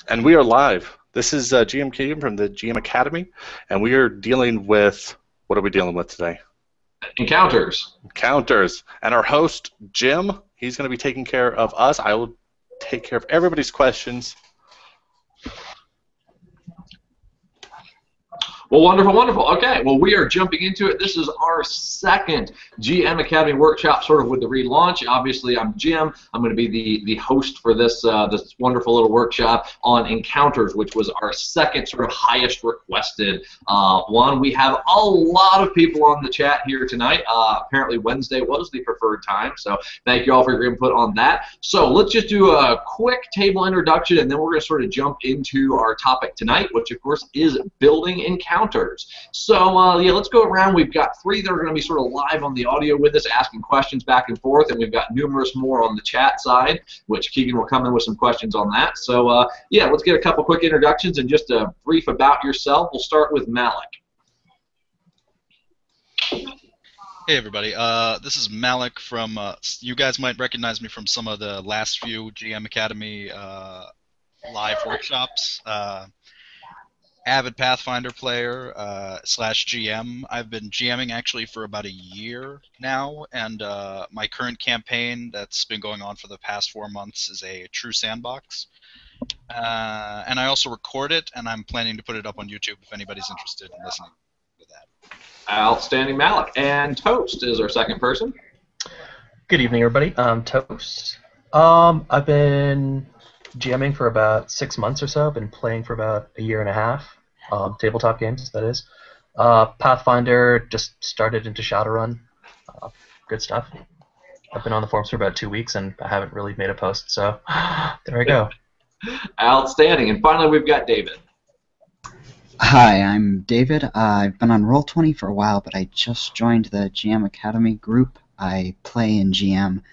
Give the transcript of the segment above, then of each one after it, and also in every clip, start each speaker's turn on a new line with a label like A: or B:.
A: And we are live. This is GM Keegan from the GM Academy, and we are dealing with, what are we dealing with today?
B: Encounters.
A: Encounters. And our host, Jim, he's going to be taking care of us. I will take care of everybody's questions.
B: Well, wonderful, wonderful. Okay, well, we are jumping into it. This is our second GM Academy workshop, sort of with the relaunch. Obviously, I'm Jim. I'm going to be the host for this this wonderful little workshop on Encounters, which was our second sort of highest requested one. We have a lot of people on the chat here tonight. Apparently, Wednesday was the preferred time, so thank you all for your input on that. So let's just do a quick table introduction, and then we're going to sort of jump into our topic tonight, which, of course, is building encounters. So, yeah, let's go around. We've got three that are going to be sort of live on the audio with us, asking questions back and forth, and we've got numerous more on the chat side, which Keegan will come in with some questions on that. So, yeah, let's get a couple quick introductions and just a brief about yourself. We'll start with Malik.
C: Hey, everybody. This is Malik from, you guys might recognize me from some of the last few GM Academy live workshops. Avid Pathfinder player slash GM. I've been GMing actually for about a year now, and my current campaign that's been going on for the past 4 months is a true sandbox. And I also record it, and I'm planning to put it up on YouTube if anybody's interested in listening to that.
B: Outstanding, Malik. And Toast is our second person.
D: Good evening, everybody. I'm Toast. I've been GMing for about 6 months or so. I've been playing for about a year and a half. Tabletop games, that is. Pathfinder, just started into Shadowrun. Good stuff. I've been on the forums for about 2 weeks, and I haven't really made a post, so there I go.
B: Outstanding. And finally, we've got David.
E: Hi, I'm David. I've been on Roll20 for a while, but I just joined the GM Academy group. I play in GM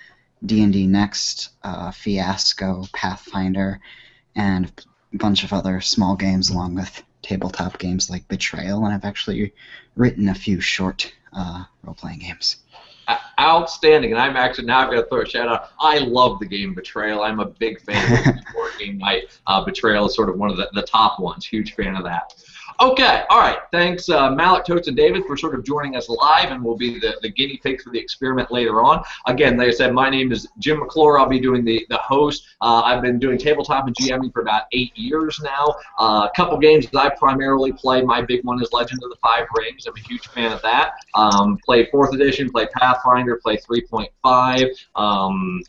E: D&D Next, Fiasco, Pathfinder, and a bunch of other small games along with tabletop games like Betrayal, and I've actually written a few short role-playing games.
B: Outstanding, and I'm actually, now I've got to throw a shout out. I love the game Betrayal. I'm a big fan of the board game night. Betrayal is sort of one of the top ones. Huge fan of that. Okay, all right. Thanks, Malik, Toast, and David, for sort of joining us live, and we'll be the guinea pigs for the experiment later on. Again, like I said, my name is Jim McClure. I'll be doing the host. I've been doing tabletop and GMing for about 8 years now. A couple games that I primarily play. My big one is Legend of the Five Rings. I'm a huge fan of that. Play 4th edition, play Pathfinder, play 3.5.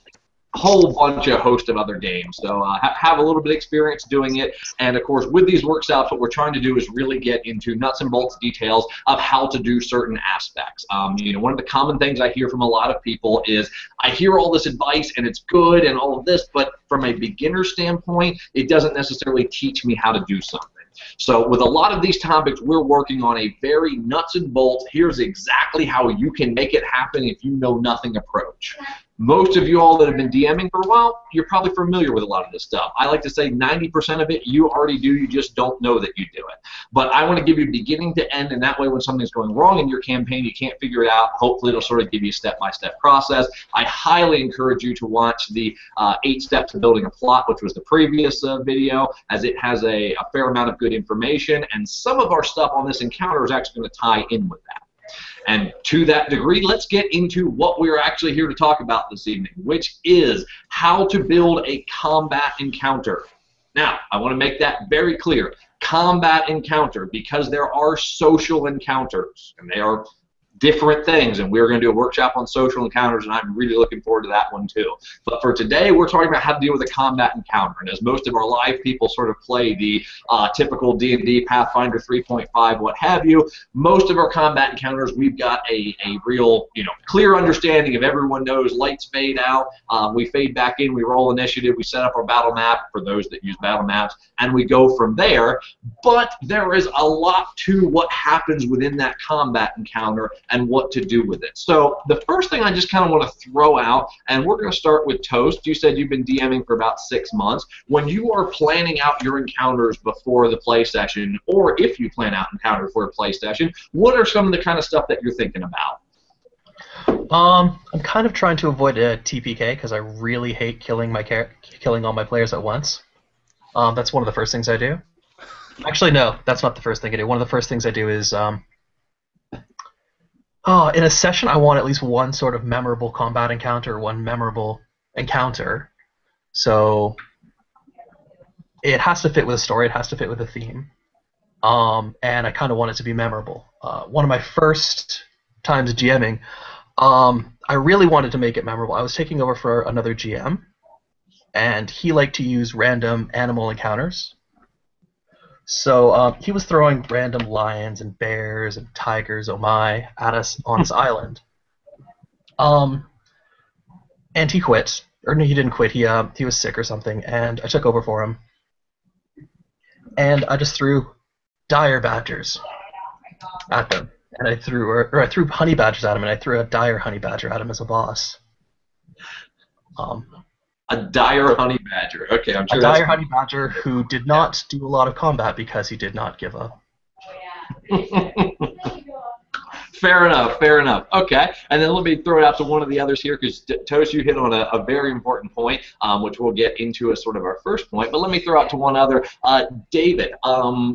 B: Whole bunch of host of other games, so have a little bit of experience doing it. And of course, with these workshops, what we're trying to do is really get into nuts and bolts details of how to do certain aspects. You know, one of the common things I hear from a lot of people is, I hear all this advice and it's good and all of this, but from a beginner standpoint, it doesn't necessarily teach me how to do something. So with a lot of these topics, we're working on a very nuts and bolts, here's exactly how you can make it happen if you know nothing approach. Most of you all that have been DMing for a while, you're probably familiar with a lot of this stuff. I like to say 90% of it you already do, you just don't know that you do it. But I want to give you beginning to end, and that way when something's going wrong in your campaign, you can't figure it out. Hopefully it'll sort of give you a step-by-step process. I highly encourage you to watch the 8 Steps to Building a Plot, which was the previous video, as it has a fair amount of good information, and some of our stuff on this encounter is actually going to tie in with that. And to that degree, let's get into what we're actually here to talk about this evening, which is how to build a combat encounter. Now, I want to make that very clear. Combat encounter, because there are social encounters, and they are different things, and we're going to do a workshop on social encounters, and I'm really looking forward to that one too. But for today, we're talking about how to deal with a combat encounter, and as most of our live people sort of play the typical D&D, Pathfinder 3.5, what have you, most of our combat encounters, we've got a real, clear understanding of everyone knows lights fade out, we fade back in, we roll initiative, we set up our battle map for those that use battle maps, and we go from there. But there is a lot to what happens within that combat encounter and what to do with it. So the first thing I just kind of want to throw out, and we're going to start with Toast. You said you've been DMing for about 6 months. When you are planning out your encounters before the play session, or if you plan out encounters for a play session, what are some of the kind of stuff that you're thinking about?
D: I'm kind of trying to avoid a TPK because I really hate killing all my players at once. That's one of the first things I do. Actually, no, that's not the first thing I do. One of the first things I do is, in a session, I want at least one sort of memorable combat encounter, one memorable encounter. So it has to fit with a story. It has to fit with a theme. And I kind of want it to be memorable. One of my first times GMing, I really wanted to make it memorable. I was taking over for another GM, and he liked to use random animal encounters. So he was throwing random lions and bears and tigers, oh my, at us on his island. And he quit. Or no, he didn't quit. He was sick or something, and I took over for him. And I just threw dire badgers at them. And I threw honey badgers at him, and I threw a dire honey badger at him as a boss.
B: A dire honey badger. Okay, I'm sure
D: a dire honey badger who did not do a lot of combat because he did not give up.
B: Fair enough, fair enough. Okay, and then let me throw it out to one of the others here, because Toast, you hit on a very important point, which we'll get into as sort of our first point, but let me throw out to one other. David,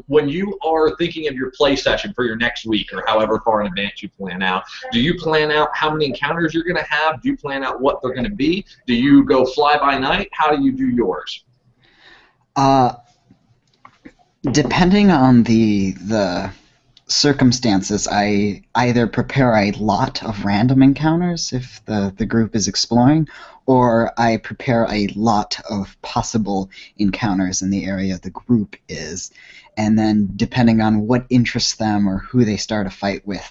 B: when you are thinking of your play session for your next week, or however far in advance you plan out, do you plan out how many encounters you're going to have? Do you plan out what they're going to be? Do you go fly-by-night? How do you do yours?
E: Depending on the circumstances, I either prepare a lot of random encounters if the group is exploring, or I prepare a lot of possible encounters in the area the group is, and then depending on what interests them or who they start a fight with,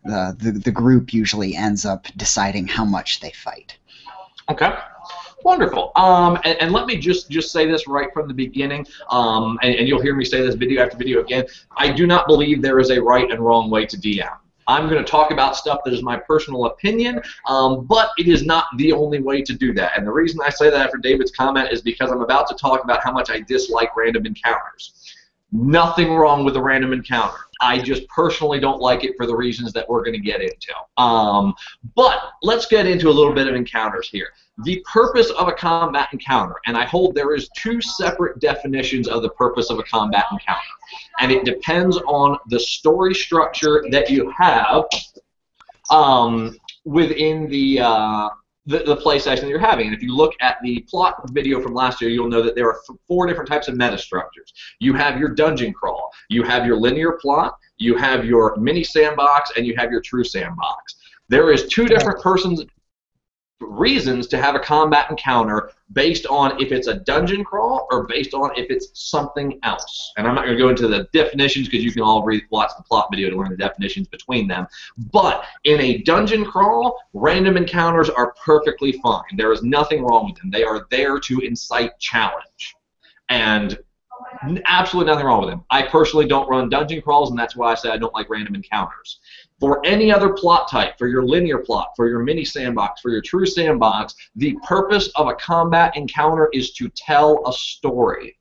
E: the group usually ends up deciding how much they fight.
B: Okay. Wonderful. And let me just say this right from the beginning, and you'll hear me say this video after video again. I do not believe there is a right and wrong way to DM. I'm going to talk about stuff that is my personal opinion, but it is not the only way to do that. And the reason I say that after David's comment is because I'm about to talk about how much I dislike random encounters. Nothing wrong with a random encounter. I just personally don't like it for the reasons that we're going to get into. But let's get into a little bit of encounters here. The purpose of a combat encounter, and I hold there is two separate definitions of the purpose of a combat encounter, and it depends on the story structure that you have within the play session that you're having. And if you look at the plot video from last year, you'll know that there are 4 different types of meta structures. You have your dungeon crawl, you have your linear plot, you have your mini sandbox, and you have your true sandbox. There is 2 different reasons to have a combat encounter based on if it's a dungeon crawl or based on if it's something else. And I'm not going to go into the definitions because you can all watch the plot video to learn the definitions between them. But in a dungeon crawl, random encounters are perfectly fine. There is nothing wrong with them. They are there to incite challenge. And absolutely nothing wrong with them. I personally don't run dungeon crawls, and that's why I say I don't like random encounters. For any other plot type, for your linear plot, for your mini sandbox, for your true sandbox, the purpose of a combat encounter is to tell a story.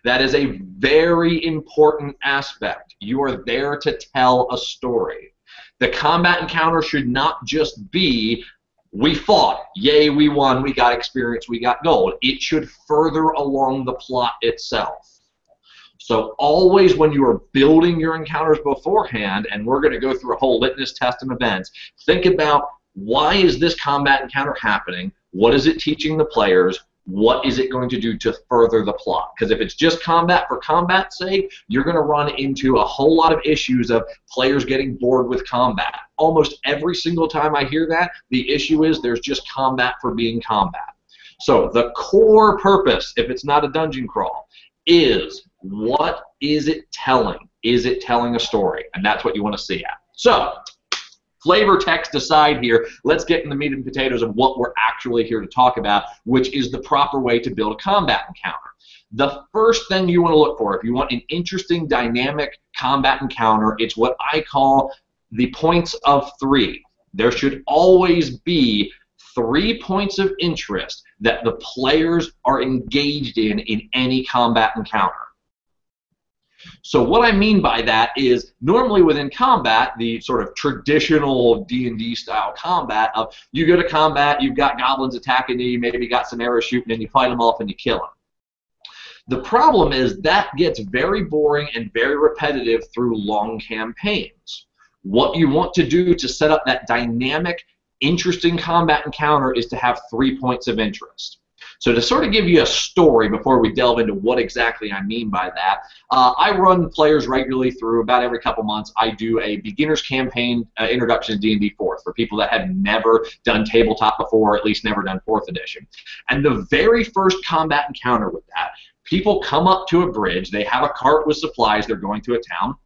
B: That is a very important aspect. You are there to tell a story. The combat encounter should not just be, we fought, yay, we won, we got experience, we got gold. It should further along the plot itself. So always when you are building your encounters beforehand, and we're going to go through a whole litmus test of events, think about why is this combat encounter happening? What is it teaching the players? What is it going to do to further the plot? Because if it's just combat for combat's sake, you're going to run into a whole lot of issues of players getting bored with combat. Almost every single time I hear that, the issue is there's just combat for being combat. So the core purpose, if it's not a dungeon crawl, is what is it telling? Is it telling a story? And that's what you want to see at. So, flavor text aside here, let's get in the meat and potatoes of what we're actually here to talk about, which is the proper way to build a combat encounter. The first thing you want to look for, if you want an interesting, dynamic combat encounter, it's what I call the points of 3. There should always be 3 points of interest that the players are engaged in any combat encounter. So what I mean by that is normally within combat, the sort of traditional D&D style combat of you go to combat, you've got goblins attacking you, maybe got some arrows shooting, and you fight them off and you kill them. The problem is that gets very boring and very repetitive through long campaigns. What you want to do to set up that dynamic, interesting combat encounter is to have 3 points of interest. So to sort of give you a story before we delve into what exactly I mean by that, I run players regularly through about every couple months. I do a beginner's campaign introduction to D&D 4th for people that have never done tabletop before, or at least never done 4th edition. And the very first combat encounter with that, people come up to a bridge. They have a cart with supplies. They're going to a town.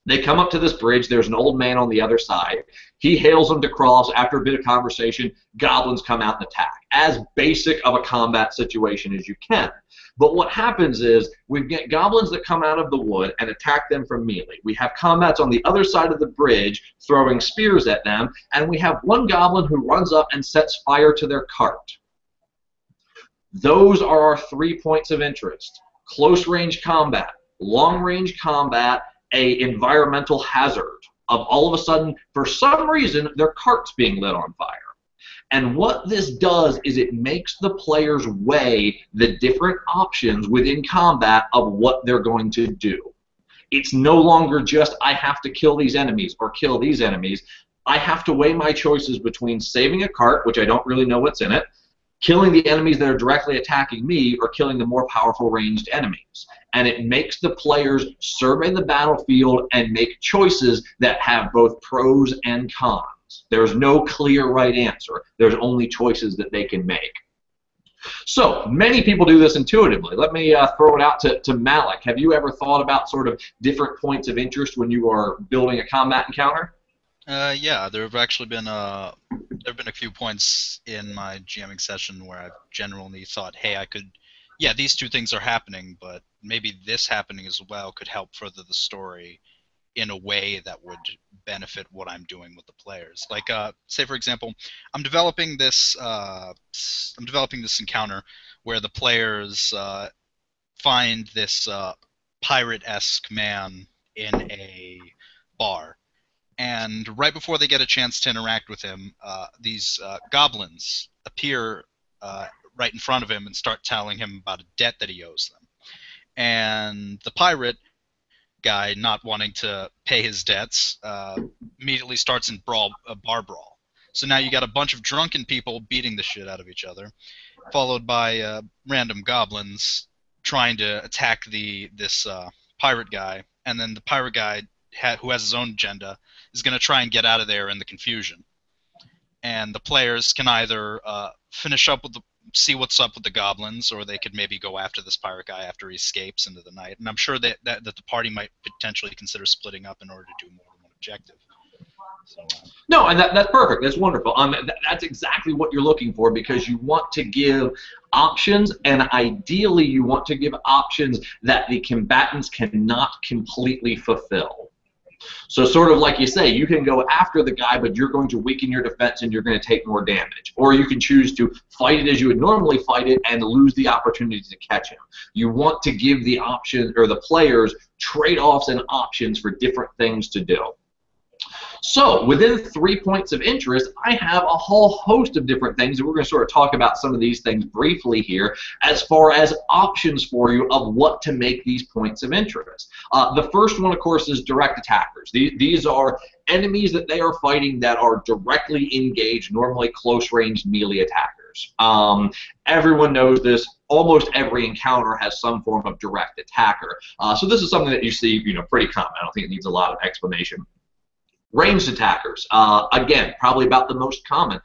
B: They come up to this bridge. There's an old man on the other side. He hails them to cross. After a bit of conversation, goblins come out and attack. As basic of a combat situation as you can. But what happens is we get goblins that come out of the wood and attack them from melee. We have combats on the other side of the bridge throwing spears at them, and we have one goblin who runs up and sets fire to their cart. Those are our 3 points of interest. Close range combat, long range combat, a environmental hazard of all of a sudden, for some reason, their cart's being lit on fire. And what this does is it makes the players weigh the different options within combat of what they're going to do. It's no longer just, I have to kill these enemies or kill these enemies. I have to weigh my choices between saving a cart, which I don't really know what's in it, killing the enemies that are directly attacking me, or killing the more powerful ranged enemies. And it makes the players survey the battlefield and make choices that have both pros and cons. There's no clear right answer. There's only choices that they can make. So many people do this intuitively. Let me throw it out to Malik. Have you ever thought about sort of different points of interest when you are building a combat encounter?
C: Yeah, there have actually been a few points in my GMing session where I've genuinely thought, hey, yeah, these two things are happening, but maybe this happening as well could help further the story in a way that would benefit what I'm doing with the players. Like, say for example, I'm developing this encounter where the players find this pirate-esque man in a bar. And right before they get a chance to interact with him, these goblins appear right in front of him and start telling him about a debt that he owes them. And the pirate guy, not wanting to pay his debts, immediately starts in a bar brawl. So now you got a bunch of drunken people beating the shit out of each other, followed by random goblins trying to attack this pirate guy, and then the pirate guy, who has his own agenda, is going to try and get out of there in the confusion. And the players can either see what's up with the goblins, or they could maybe go after this pirate guy after he escapes into the night. And I'm sure that the party might potentially consider splitting up in order to do more than one objective. So,
B: no, and that's perfect. That's wonderful. That's exactly what you're looking for, because you want to give options, and ideally you want to give options that the combatants cannot completely fulfill. So sort of like you say, you can go after the guy, but you're going to weaken your defense and you're going to take more damage. Or you can choose to fight it as you would normally fight it and lose the opportunity to catch him. You want to give the option, or the players, trade-offs and options for different things to do. So within 3 points of interest, I have a whole host of different things, and we're going to sort of talk about some of these things briefly here as far as options for you of what to make these points of interest. The first one, of course, is direct attackers. These are enemies that they are fighting that are directly engaged, normally close-range melee attackers. Everyone knows this. Almost every encounter has some form of direct attacker. So this is something that you see, pretty common. I don't think it needs a lot of explanation. Ranged attackers, again, probably about the most common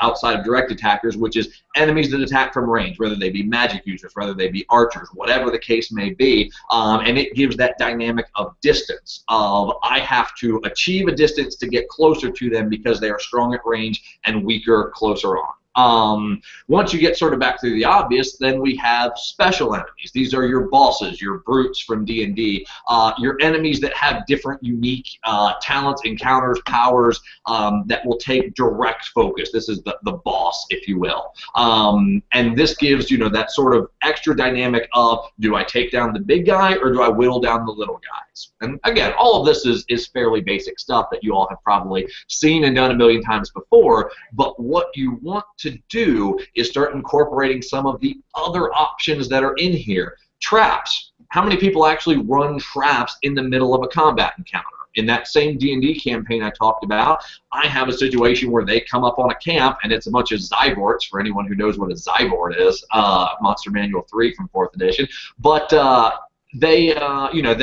B: outside of direct attackers, which is enemies that attack from range, whether they be magic users, whether they be archers, whatever the case may be, and it gives that dynamic of distance, of I have to achieve a distance to get closer to them because they are strong at range and weaker closer on. Once you get sort of back to the obvious, then we have special enemies. These are your bosses, your brutes from D&D, your enemies that have different unique talents, encounters, powers that will take direct focus. This is the boss, if you will. And this gives, that sort of extra dynamic of, do I take down the big guy or do I whittle down the little guys? And again, all of this is fairly basic stuff that you all have probably seen and done a million times before, but what you want to do is start incorporating some of the other options that are in here. Traps. How many people actually run traps in the middle of a combat encounter? In that same D&D campaign I talked about, I have a situation where they come up on a camp, and it's a bunch of Zyvorts, for anyone who knows what a Zyvort is, Monster Manual 3 from 4th edition. But they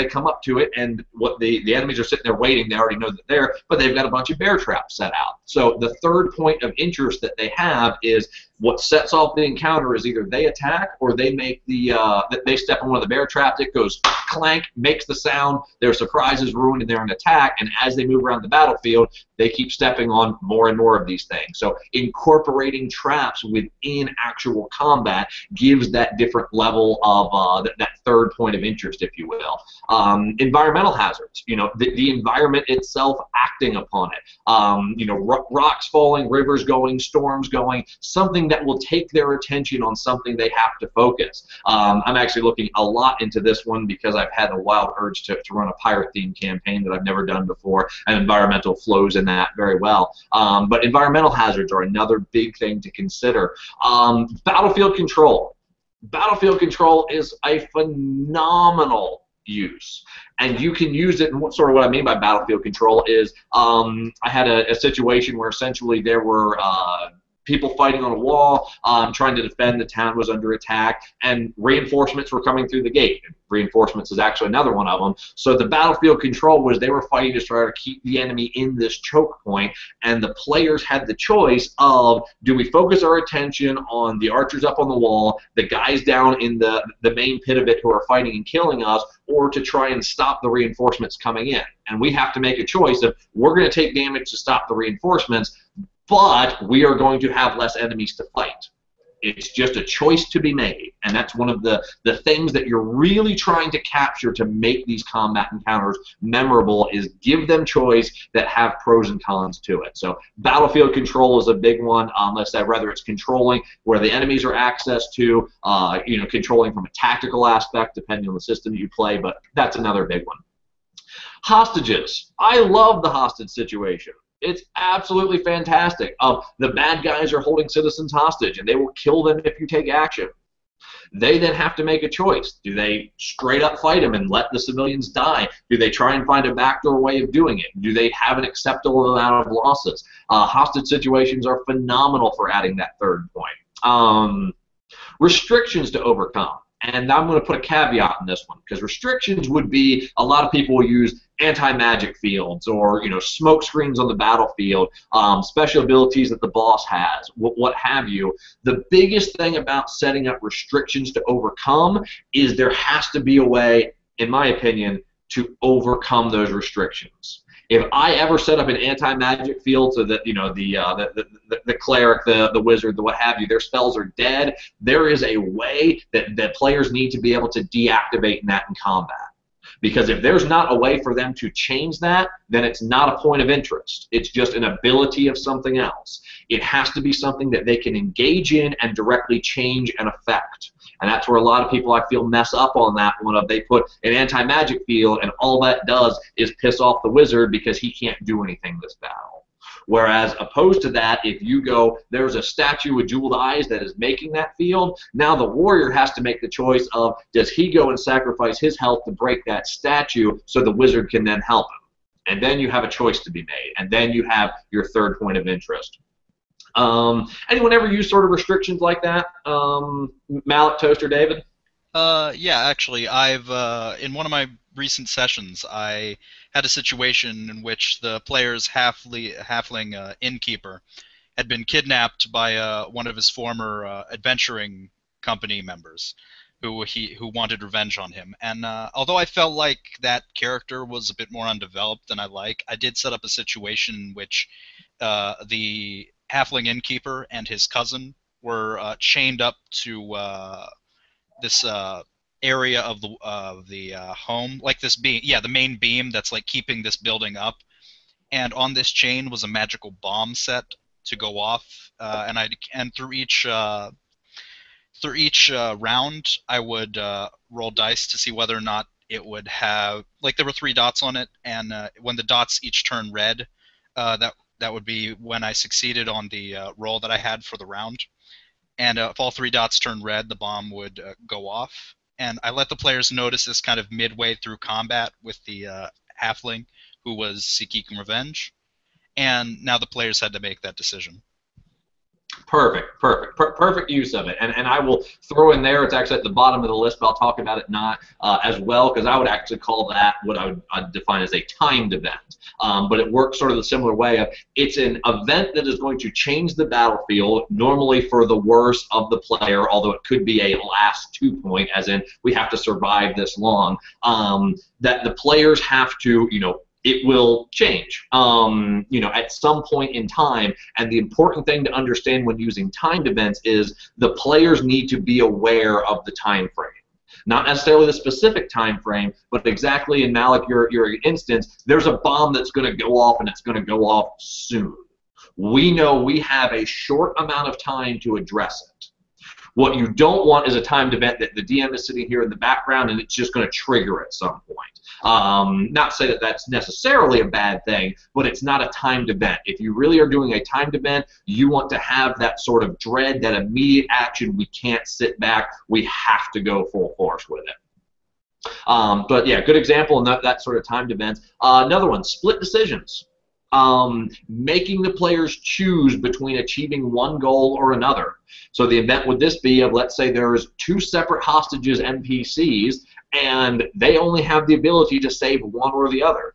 B: come up to it, and what the enemies are sitting there waiting. They already know that they're there, but they've got a bunch of bear traps set out. So the third point of interest that they have is what sets off the encounter is either they attack or they make they step on one of the bear traps. It goes clank, makes the sound. Their surprise is ruined, and they're an attack. And as they move around the battlefield, they keep stepping on more and more of these things. So incorporating traps within actual combat gives that different level of that third point of interest, if you will. Environmental hazards. The environment itself acting upon it. Rocks falling, rivers going, storms going, something that will take their attention on something they have to focus. I'm actually looking a lot into this one because I've had a wild urge to run a pirate-themed campaign that I've never done before, and environmental flows in that very well. But environmental hazards are another big thing to consider. Battlefield control. Battlefield control is a phenomenal use, and you can use it. And what I mean by battlefield control is I had a situation where essentially there were people fighting on a wall, trying to defend. The town was under attack, and reinforcements were coming through the gate. Reinforcements is actually another one of them. So the battlefield control was they were fighting to try to keep the enemy in this choke point, and the players had the choice of, do we focus our attention on the archers up on the wall, the guys down in the main pit of it who are fighting and killing us, or to try and stop the reinforcements coming in. And we have to make a choice of, we're going to take damage to stop the reinforcements, but we are going to have less enemies to fight. It's just a choice to be made, and that's one of the things that you're really trying to capture to make these combat encounters memorable, is give them choice that have pros and cons to it. So battlefield control is a big one, whether it's controlling where the enemies are access to, controlling from a tactical aspect, depending on the system you play, but that's another big one. Hostages. I love the hostage situation. It's absolutely fantastic. The bad guys are holding citizens hostage, and they will kill them if you take action. They then have to make a choice. Do they straight up fight them and let the civilians die? Do they try and find a backdoor way of doing it? Do they have an acceptable amount of losses? Hostage situations are phenomenal for adding that third point. Restrictions to overcome. And I'm going to put a caveat in this one, because restrictions would be, a lot of people will use anti-magic fields, or smoke screens on the battlefield, special abilities that the boss has, what have you. The biggest thing about setting up restrictions to overcome is there has to be a way, in my opinion, to overcome those restrictions. If I ever set up an anti-magic field so that the cleric, the wizard, the what have you, their spells are dead, there is a way that players need to be able to deactivate that in combat. Because if there's not a way for them to change that, then it's not a point of interest. It's just an ability of something else. It has to be something that they can engage in and directly change and affect. And that's where a lot of people, I feel, mess up on that one. They put an anti-magic field, and all that does is piss off the wizard because he can't do anything this battle. Whereas opposed to that, if you go, there's a statue with jeweled eyes that is making that field, now the warrior has to make the choice of, does he go and sacrifice his health to break that statue so the wizard can then help him? And then you have a choice to be made, and then you have your third point of interest. Anyone ever use sort of restrictions like that? Malik, Toaster, David?
C: Yeah, actually, I've in one of my recent sessions, I had a situation in which the player's halfling innkeeper had been kidnapped by one of his former adventuring company members, who wanted revenge on him. And although I felt like that character was a bit more undeveloped than I did set up a situation in which the halfling innkeeper and his cousin were chained up to this area of the home, like this beam, the main beam that's like keeping this building up. And on this chain was a magical bomb set to go off, and through each round, I would roll dice to see whether or not it would have, like, there were 3 dots on it, and when the dots each turn red, that that would be when I succeeded on the roll that I had for the round. And if all 3 dots turned red, the bomb would go off. And I let the players notice this kind of midway through combat with the halfling who was seeking revenge. And now the players had to make that decision.
B: Perfect, perfect, perfect use of it, and I will throw in there. It's actually at the bottom of the list, but I'll talk about it not as well, because I would actually call that what I'd define as a timed event. But it works sort of the similar way of it's an event that is going to change the battlefield, normally for the worse of the player, although it could be a last 2 point, as in we have to survive this long. That the players have to, it will change, at some point in time. And the important thing to understand when using timed events is the players need to be aware of the time frame. Not necessarily the specific time frame, but exactly in Malik, your instance, there's a bomb that's going to go off, and it's going to go off soon. We know we have a short amount of time to address it. What you don't want is a timed event that the DM is sitting here in the background and it's just going to trigger at some point. Not to say that that's necessarily a bad thing, but it's not a timed event. If you really are doing a timed event, you want to have that sort of dread, that immediate action. We can't sit back. We have to go full force with it. But yeah, good example in that sort of timed event. Another one, split decisions. Making the players choose between achieving one goal or another. So the event would this be of, let's say there's 2 separate hostages NPCs, and they only have the ability to save one or the other.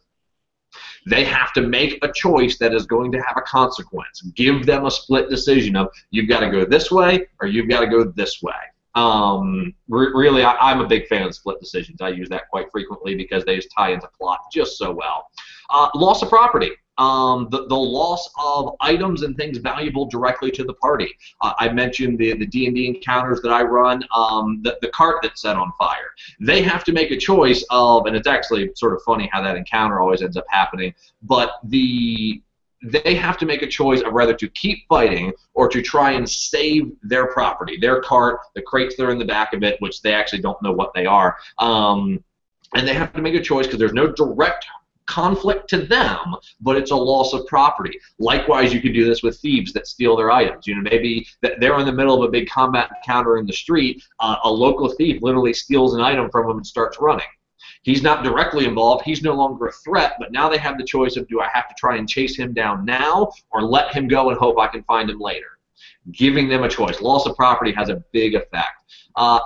B: They have to make a choice that is going to have a consequence. Give them a split decision of, you've got to go this way or you've got to go this way. Really, I'm a big fan of split decisions. I use that quite frequently because they just tie into plot just so well. Loss of property. The loss of items and things valuable directly to the party. I mentioned the D&D encounters that I run, the cart that's set on fire. They have to make a choice of, and it's actually sort of funny how that encounter always ends up happening, but they have to make a choice of whether to keep fighting or to try and save their property, their cart, the crates that are in the back of it, which they actually don't know what they are. And they have to make a choice because there's no direct conflict to them, but it's a loss of property. Likewise, you could do this with thieves that steal their items. Maybe that they're in the middle of a big combat encounter in the street, a local thief literally steals an item from them and starts running. He's not directly involved, he's no longer a threat, but now they have the choice of, do I have to try and chase him down now or let him go and hope I can find him later? Giving them a choice. Loss of property has a big effect.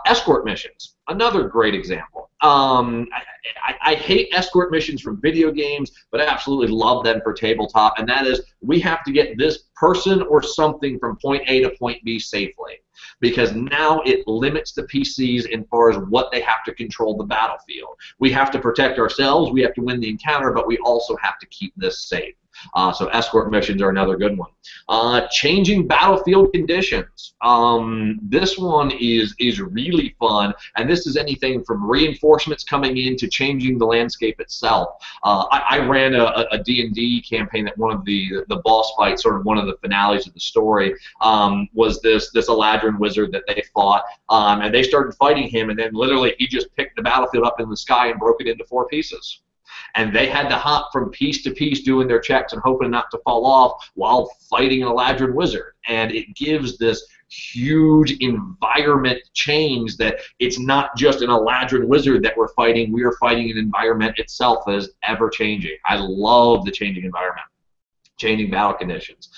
B: Escort missions, another great example. I hate escort missions from video games, but I absolutely love them for tabletop, and that is, we have to get this person or something from point A to point B safely, because now it limits the PCs in far as what they have to control the battlefield. We have to protect ourselves, we have to win the encounter, but we also have to keep this safe. So escort missions are another good one. Changing battlefield conditions. This one is really fun, and this is anything from reinforcements coming in to changing the landscape itself. I ran a D&D campaign that one of the boss fights, sort of one of the finales of the story, was this Eladrin wizard that they fought, and they started fighting him, and then literally he just picked the battlefield up in the sky and broke it into 4 pieces. And they had to hop from piece to piece doing their checks and hoping not to fall off while fighting an Eladrin wizard. And it gives this huge environment change that it's not just an Eladrin wizard that we're fighting, we are fighting an environment itself that is ever-changing. I love the changing environment, changing battle conditions.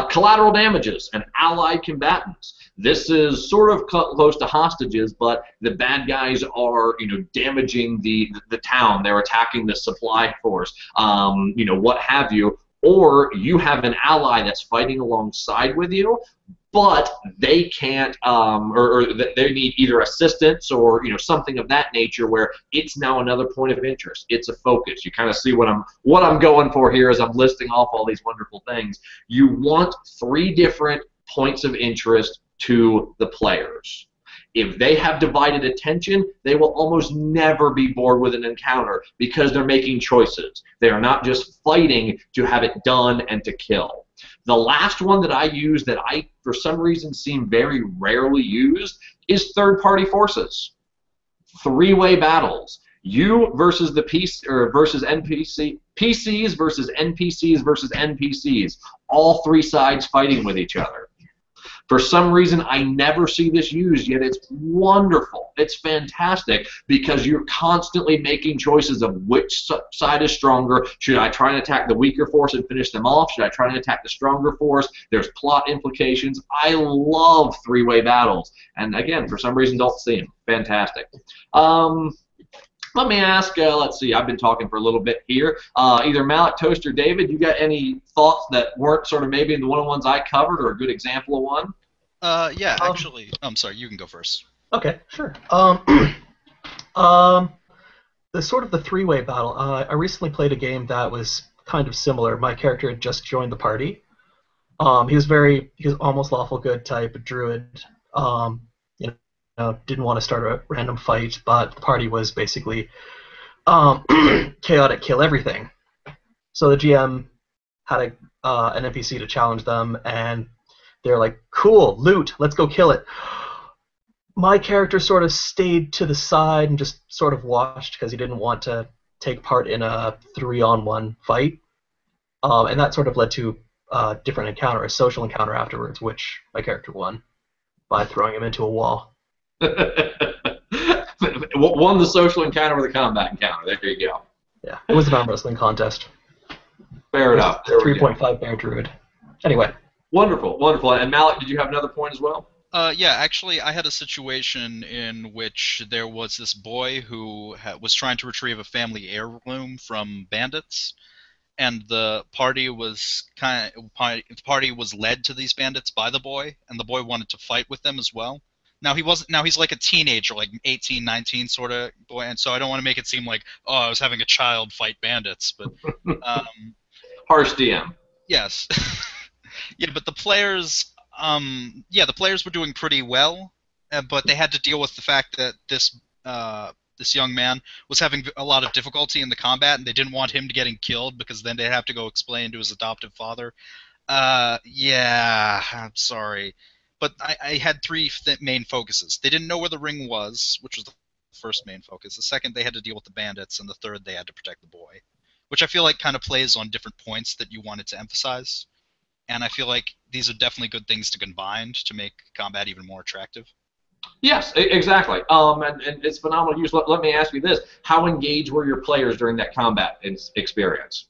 B: Collateral damages and allied combatants. This is sort of close to hostages, but the bad guys are, damaging the town. They're attacking the supply force, what have you. Or you have an ally that's fighting alongside with you, but they can't, or they need either assistance or something of that nature, where it's now another point of interest. It's a focus. You kind of see what I'm going for here as I'm listing off all these wonderful things. You want 3 different points of interest to the players. If they have divided attention, they will almost never be bored with an encounter because they're making choices. They are not just fighting to have it done and to kill. The last one that I use that I, for some reason, seem very rarely used is third-party forces. 3-way battles. You versus the PC or versus NPC, PCs versus NPCs versus NPCs. All three sides fighting with each other. For some reason, I never see this used, yet it's wonderful. It's fantastic because you're constantly making choices of which side is stronger. Should I try and attack the weaker force and finish them off? Should I try and attack the stronger force? There's plot implications. I love three-way battles. And again, for some reason, don't see them. Fantastic. Let me ask, let's see, I've been talking for a little bit here. Either Malik, Toast, or David, you got any thoughts that weren't sort of maybe in the one-on-ones I covered or a good example of one?
C: Yeah, actually, I'm sorry, you can go first.
D: Okay, sure. The sort of the three-way battle, I recently played a game that was kind of similar. My character had just joined the party. He was almost lawful good type, a druid. Didn't want to start a random fight, but the party was basically chaotic, kill everything. So the GM had an NPC to challenge them, and they're like, cool, loot, let's go kill it. My character sort of stayed to the side and just sort of watched because he didn't want to take part in a 3-on-1 fight. And that sort of led to a different encounter, a social encounter afterwards, which my character won by throwing him into a wall.
B: Won the social encounter with a combat encounter. There you go.
D: Yeah, it was an arm wrestling contest.
B: Fair enough.
D: 3.5 bear druid. Anyway.
B: Wonderful, wonderful. And Malik, did you have another point as well?
C: Yeah, actually, I had a situation in which there was this boy who was trying to retrieve a family heirloom from bandits, and the party was led to these bandits by the boy, and the boy wanted to fight with them as well. Now he's like a teenager, like 18, 19 sort of boy, and so I don't want to make it seem like, oh, I was having a child fight bandits, but
B: harsh DM.
C: Yes. Yeah, but the players were doing pretty well, but they had to deal with the fact that this young man was having a lot of difficulty in the combat, and they didn't want him getting killed because then they'd have to go explain to his adoptive father. Yeah, I'm sorry. But I had three main focuses. They didn't know where the ring was, which was the first main focus. The second, they had to deal with the bandits, and the third, they had to protect the boy, which I feel like kind of plays on different points that you wanted to emphasize. And I feel like these are definitely good things to combine to make combat even more attractive.
B: Yes, exactly. And it's phenomenal use. Let me ask you this. How engaged were your players during that combat experience?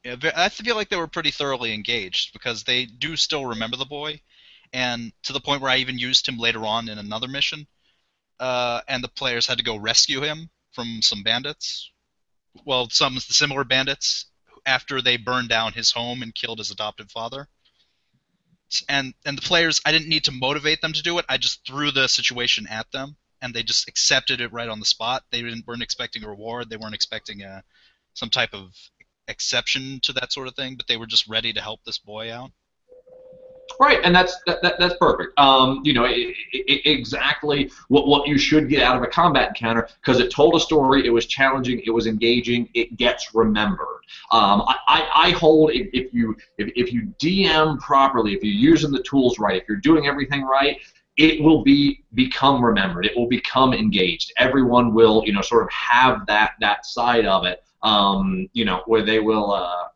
C: I feel like they were pretty thoroughly engaged because they do still remember the boy, and to the point where I even used him later on in another mission, and the players had to go rescue him from some bandits. Well, some similar bandits after they burned down his home and killed his adoptive father. And the players, I didn't need to motivate them to do it. I just threw the situation at them, and they just accepted it right on the spot. They weren't expecting a reward. They weren't expecting some type of exception to that sort of thing, but they were just ready to help this boy out.
B: Right, and that's perfect. Exactly what you should get out of a combat encounter, because it told a story, it was challenging, it was engaging, it gets remembered. I hold if you DM properly, if you're using the tools right, if you're doing everything right, it will become remembered. It will become engaged. Everyone will sort of have that side of it. Where they will.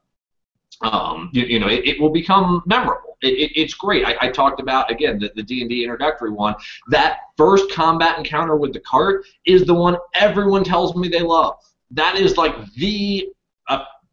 B: It will become memorable. It's great. I talked about, again, the D&D introductory one. That first combat encounter with the cart is the one everyone tells me they love. That is like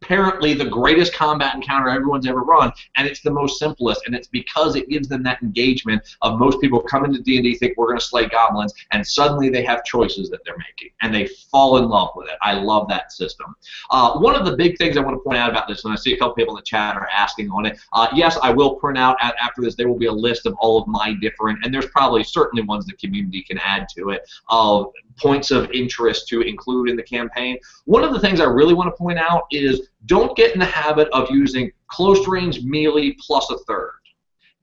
B: apparently the greatest combat encounter everyone's ever run, and it's the most simplest, and it's because it gives them that engagement of most people come into D&D, think we're going to slay goblins, and suddenly they have choices that they're making, and they fall in love with it. I love that system. One of the big things I want to point out about this, and I see a couple people in the chat are asking on it, yes, I will print out after this, there will be a list of all of my different, and there's probably certainly ones the community can add to it, of points of interest to include in the campaign. One of the things I really want to point out is don't get in the habit of using close range, melee, plus a third.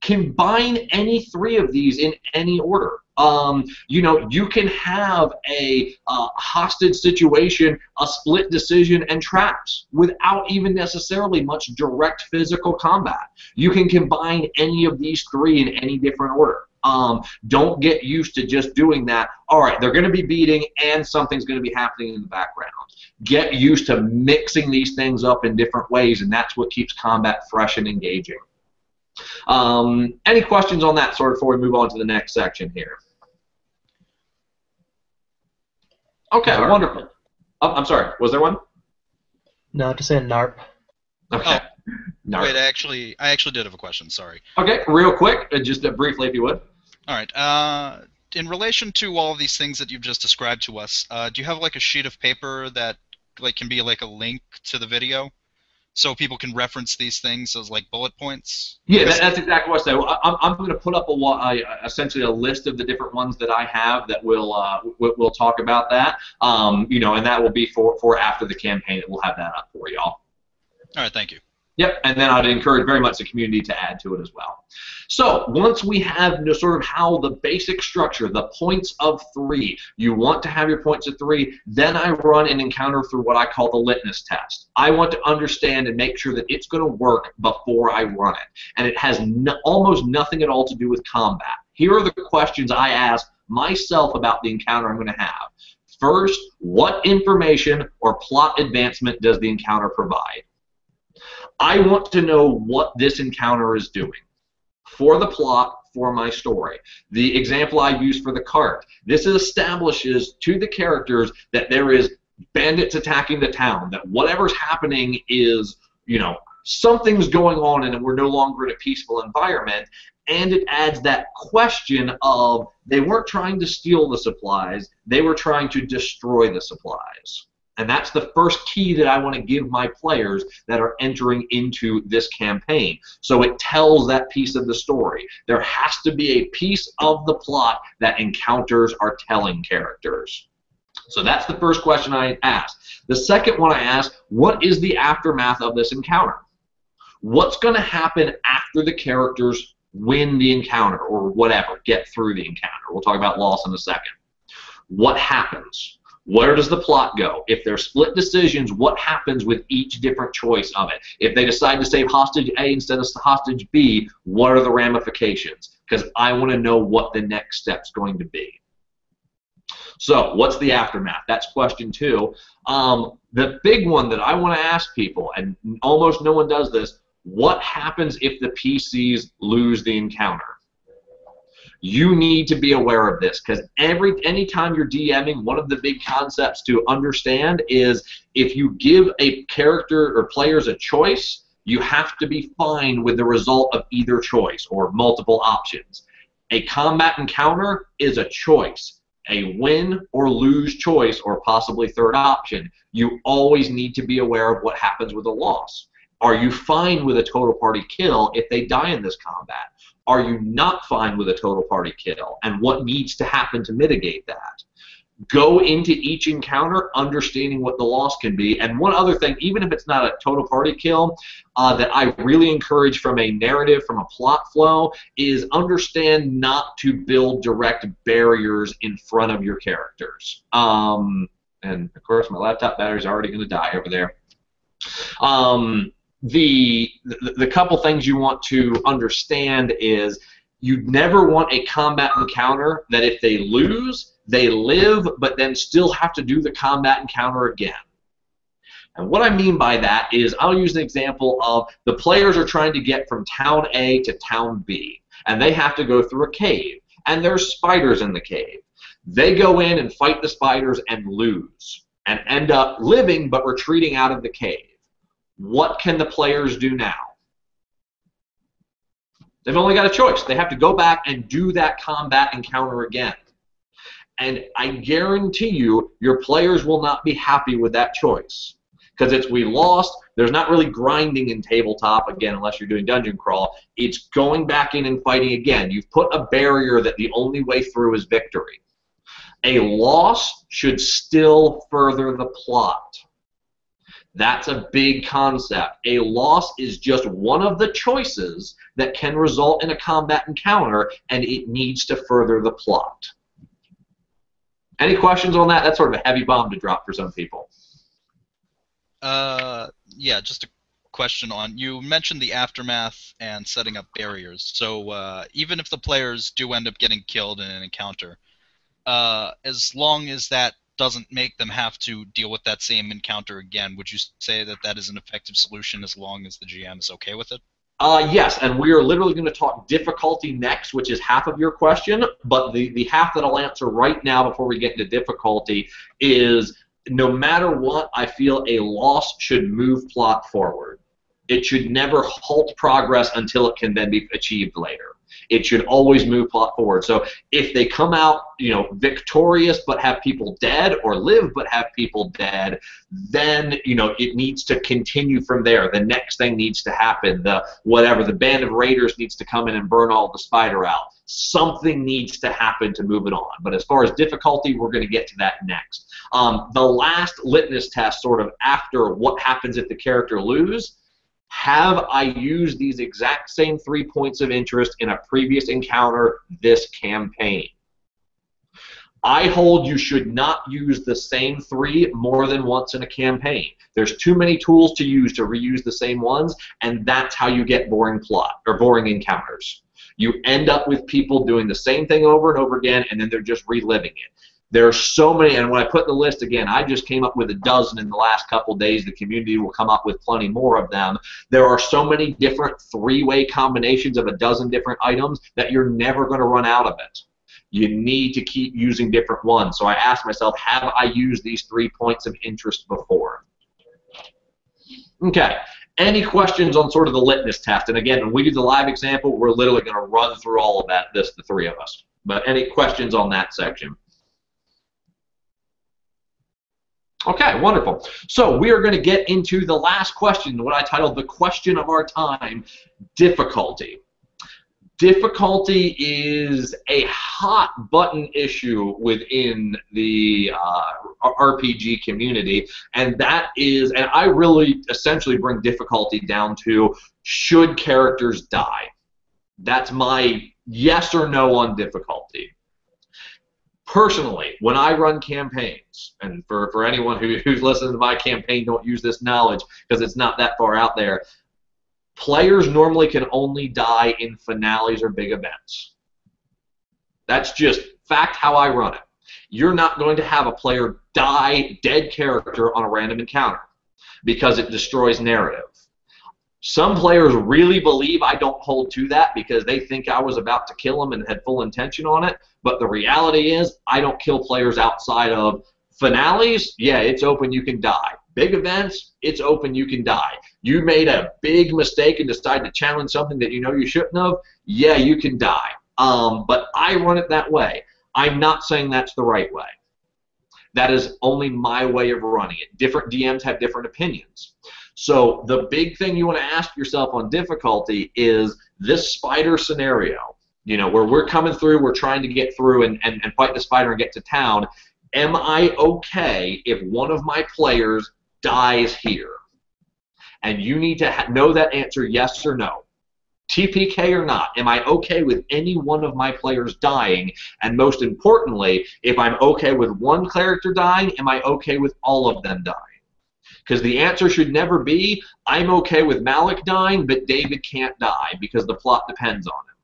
B: Combine any three of these in any order. You can have a hostage situation, a split decision, and traps without even necessarily much direct physical combat. You can combine any of these three in any different order. Don't get used to just doing that. All right, they're going to be beating and something's going to be happening in the background. Get used to mixing these things up in different ways, and that's what keeps combat fresh and engaging. Any questions on that sort of before we move on to the next section here? Okay, wonderful. Oh, I'm sorry, was there one?
D: No, just saying NARP.
B: Okay.
C: Oh, wait, I actually did have a question, sorry.
B: Okay, real quick, just briefly if you would.
C: All right. In relation to all of these things that you've just described to us, do you have like a sheet of paper that like can be like a link to the video, so people can reference these things as like bullet points?
B: Yeah, that's exactly what I said. I'm going to put up essentially a list of the different ones that I have that we'll talk about that. You know, and that will be for after the campaign. We'll have that up for y'all.
C: All right, thank you.
B: Yep, and then I'd encourage very much the community to add to it as well. So once we have sort of how the basic structure, the points of 3, you want to have your points of 3, then I run an encounter through what I call the litmus test. I want to understand and make sure that it's going to work before I run it. And it has almost nothing at all to do with combat. Here are the questions I ask myself about the encounter I'm going to have. First, what information or plot advancement does the encounter provide? I want to know what this encounter is doing for the plot, for my story. The example I used for the cart, this establishes to the characters that there is bandits attacking the town, that whatever's happening is, you know, something's going on and we're no longer in a peaceful environment, and it adds that question of they weren't trying to steal the supplies, they were trying to destroy the supplies. And that's the first key that I want to give my players that are entering into this campaign. So it tells that piece of the story. There has to be a piece of the plot that encounters are telling characters. So that's the first question I ask. The second one I ask, what is the aftermath of this encounter? What's going to happen after the characters win the encounter or whatever, get through the encounter? We'll talk about loss in a second. What happens? Where does the plot go? If they're split decisions, what happens with each different choice of it? If they decide to save hostage A instead of hostage B, what are the ramifications? Because I want to know what the next step's going to be. So, what's the aftermath? That's question 2. The big one that I want to ask people, and almost no one does this, what happens if the PCs lose the encounter? You need to be aware of this, because anytime you're DMing, one of the big concepts to understand is if you give a character or players a choice, you have to be fine with the result of either choice or multiple options. A combat encounter is a choice. A win or lose choice, or possibly third option. You always need to be aware of what happens with a loss. Are you fine with a total party kill if they die in this combat? Are you not fine with a total party kill? And what needs to happen to mitigate that? Go into each encounter understanding what the loss can be. And one other thing, even if it's not a total party kill, that I really encourage from a narrative, from a plot flow, is understand not to build direct barriers in front of your characters. And, of course, my laptop battery's already going to die over there. The couple things you want to understand is you never want a combat encounter that if they lose, they live, but then still have to do the combat encounter again. And what I mean by that is I'll use an example of the players are trying to get from town A to town B, and they have to go through a cave, and there's spiders in the cave. They go in and fight the spiders and lose, and end up living but retreating out of the cave. What can the players do now? They've only got a choice. They have to go back and do that combat encounter again. And I guarantee you, your players will not be happy with that choice. Because it's we lost, there's not really grinding in tabletop, again, unless you're doing dungeon crawl. It's going back in and fighting again. You've put a barrier that the only way through is victory. A loss should still further the plot. That's a big concept. A loss is just one of the choices that can result in a combat encounter, and it needs to further the plot. Any questions on that? That's sort of a heavy bomb to drop for some people.
C: Yeah, just a question on, you mentioned the aftermath and setting up barriers. So even if the players do end up getting killed in an encounter, as long as that doesn't make them have to deal with that same encounter again, would you say that that is an effective solution as long as the GM is okay with it?
B: Yes, and we are literally going to talk difficulty next, which is half of your question, but the half that I'll answer right now before we get into difficulty is, no matter what, I feel a loss should move plot forward. It should never halt progress until it can then be achieved later. It should always move plot forward. So if they come out, victorious but have people dead, or live but have people dead, then it needs to continue from there. The next thing needs to happen. The band of raiders needs to come in and burn all the spider out. Something needs to happen to move it on. But as far as difficulty, we're going to get to that next. The last litmus test, sort of after what happens if the character lose. Have I used these exact same 3 points of interest in a previous encounter this campaign? I hold you should not use the same 3 more than once in a campaign. There's too many tools to use to reuse the same ones, and that's how you get boring plot or boring encounters. You end up with people doing the same thing over and over again, and then they're just reliving it. There are so many, and when I put the list again, I just came up with a dozen in the last couple days. The community will come up with plenty more of them. There are so many different 3-way combinations of a dozen different items that you're never going to run out of it. You need to keep using different ones. So I asked myself, have I used these 3 points of interest before? Okay. Any questions on sort of the litmus test? And again, when we do the live example, we're literally going to run through all of that, the 3 of us. But any questions on that section? Okay, wonderful. So we are going to get into the last question, what I titled the question of our time, difficulty. Difficulty is a hot button issue within the RPG community, and that is, and I really essentially bring difficulty down to, should characters die? That's my yes or no on difficulty. Personally, when I run campaigns, and for anyone who's listening to my campaign, don't use this knowledge because it's not that far out there, players normally can only die in finales or big events. That's just fact how I run it. You're not going to have a player die, dead character, on a random encounter because it destroys narrative. Some players really believe I don't hold to that because they think I was about to kill them and had full intention on it. But the reality is I don't kill players outside of finales. Yeah, it's open, you can die. Big events, it's open, you can die. You made a big mistake and decided to challenge something that you know you shouldn't have. Yeah, you can die. But I run it that way. I'm not saying that's the right way. That is only my way of running it. Different DMs have different opinions. So the big thing you want to ask yourself on difficulty is this spider scenario, where we're coming through, we're trying to get through and fight the spider and get to town. Am I okay if one of my players dies here? And you need to know that answer, yes or no. TPK or not, am I okay with any one of my players dying? And most importantly, if I'm okay with one character dying, am I okay with all of them dying? Because the answer should never be, I'm okay with Malik dying, but David can't die because the plot depends on him.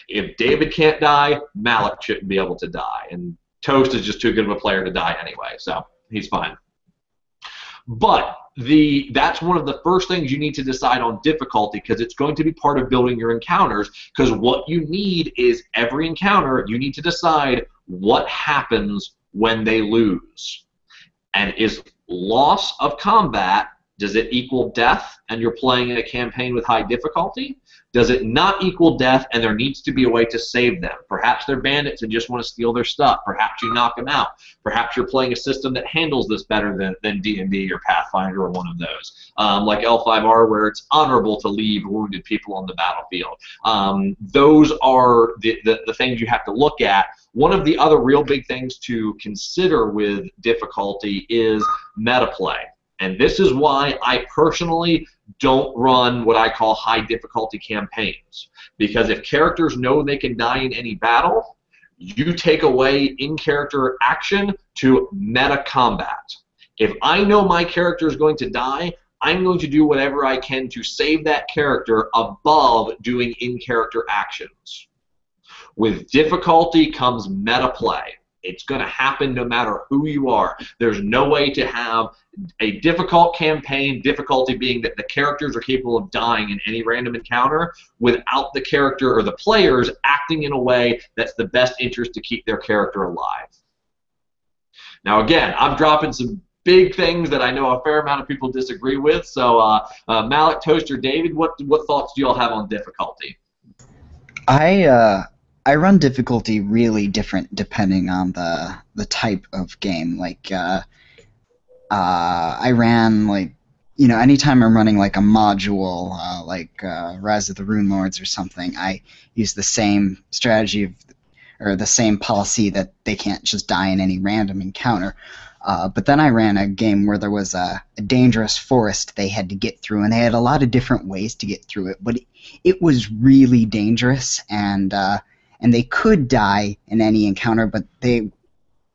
B: If David can't die, Malik shouldn't be able to die. And Toast is just too good of a player to die anyway, so he's fine. But that's one of the first things you need to decide on difficulty, because it's going to be part of building your encounters, because what you need is every encounter, you need to decide what happens when they lose. And is loss of combat, does it equal death and you're playing in a campaign with high difficulty? Does it not equal death and there needs to be a way to save them? Perhaps they're bandits and just want to steal their stuff. Perhaps you knock them out. Perhaps you're playing a system that handles this better than D&D or Pathfinder or one of those. Like L5R, where it's honorable to leave wounded people on the battlefield. Those are the things you have to look at. One of the other real big things to consider with difficulty is metaplay. And this is why I personally don't run what I call high difficulty campaigns. Because if characters know they can die in any battle, you take away in-character action to meta combat. If I know my character is going to die, I'm going to do whatever I can to save that character above doing in-character actions. With difficulty comes meta play. It's going to happen no matter who you are. There's no way to have a difficult campaign, difficulty being that the characters are capable of dying in any random encounter, without the character or the players acting in a way that's the best interest to keep their character alive. Now again, I'm dropping some big things that I know a fair amount of people disagree with. So Malik, Toaster, David, what thoughts do you all have on difficulty?
E: I run difficulty really different depending on the type of game. Like I ran anytime I'm running like a module like Rise of the Rune Lords or something, I use the same strategy or the same policy that they can't just die in any random encounter. But then I ran a game where there was a dangerous forest they had to get through, and they had a lot of different ways to get through it. But it was really dangerous, and they could die in any encounter, but they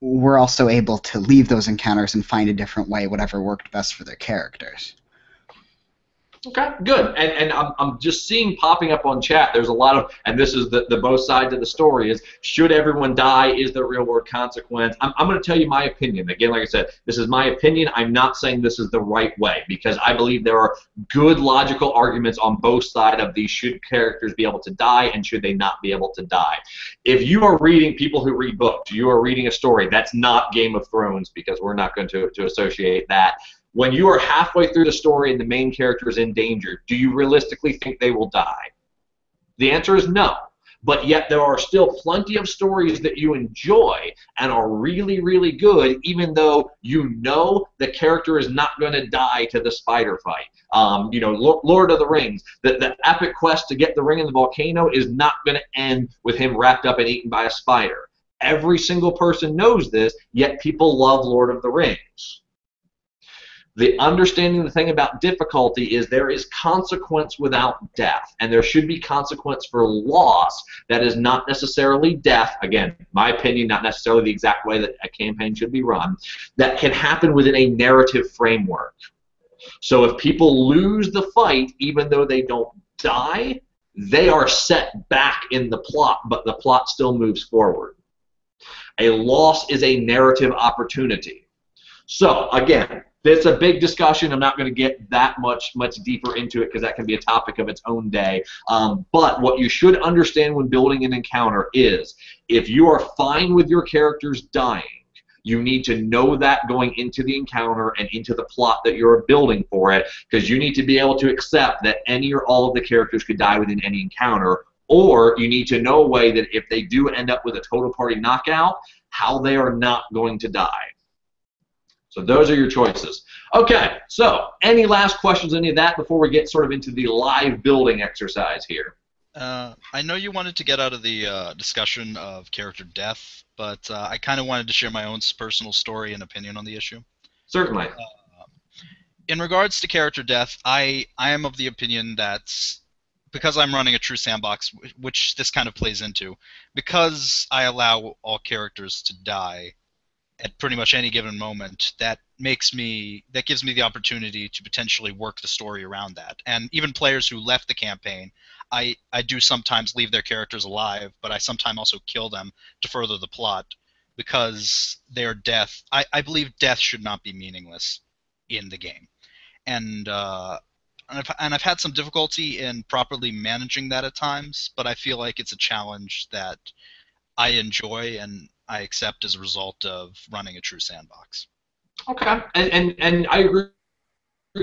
E: were also able to leave those encounters and find a different way, whatever worked best for their characters.
B: Okay, good. And I'm just seeing popping up on chat, there's a lot of, and this is the both sides of the story, is should everyone die? Is there real world consequence? I'm going to tell you my opinion. Again, like I said, this is my opinion. I'm not saying this is the right way, because I believe there are good logical arguments on both sides of these. Should characters be able to die, and should they not be able to die? If you are reading, people who read books, you are reading a story that's not Game of Thrones, because we're not going to associate that. When you are halfway through the story and the main character is in danger, do you realistically think they will die? The answer is no. But yet there are still plenty of stories that you enjoy and are really, really good, even though you know the character is not going to die to the spider fight. Lord of the Rings, the epic quest to get the ring in the volcano is not going to end with him wrapped up and eaten by a spider. Every single person knows this, yet people love Lord of the Rings. The understanding the thing about difficulty is there is consequence without death, and there should be consequence for loss that is not necessarily death. Again, my opinion, not necessarily the exact way that a campaign should be run, that can happen within a narrative framework. So if people lose the fight, even though they don't die, they are set back in the plot, but the plot still moves forward. A loss is a narrative opportunity. So, again, it's a big discussion. I'm not going to get that much deeper into it because that can be a topic of its own day. But what you should understand when building an encounter is if you are fine with your characters dying, you need to know that going into the encounter and into the plot that you're building for it, because you need to be able to accept that any or all of the characters could die within any encounter, or you need to know a way that if they do end up with a total party knockout, how they are not going to die. So those are your choices. Okay, so any last questions, any of that, before we get sort of into the live building exercise here?
C: I know you wanted to get out of the discussion of character death, but I kind of wanted to share my own personal story and opinion on the issue.
B: Certainly.
C: In regards to character death, I am of the opinion that because I'm running a true sandbox, which this kind of plays into, because I allow all characters to die at pretty much any given moment, that gives me the opportunity to potentially work the story around that. And even players who left the campaign, I do sometimes leave their characters alive, but I sometimes also kill them to further the plot, because their death, I believe death should not be meaningless in the game. And I've had some difficulty in properly managing that at times, but I feel like it's a challenge that I enjoy and I accept as a result of running a true sandbox.
B: Okay, and I agree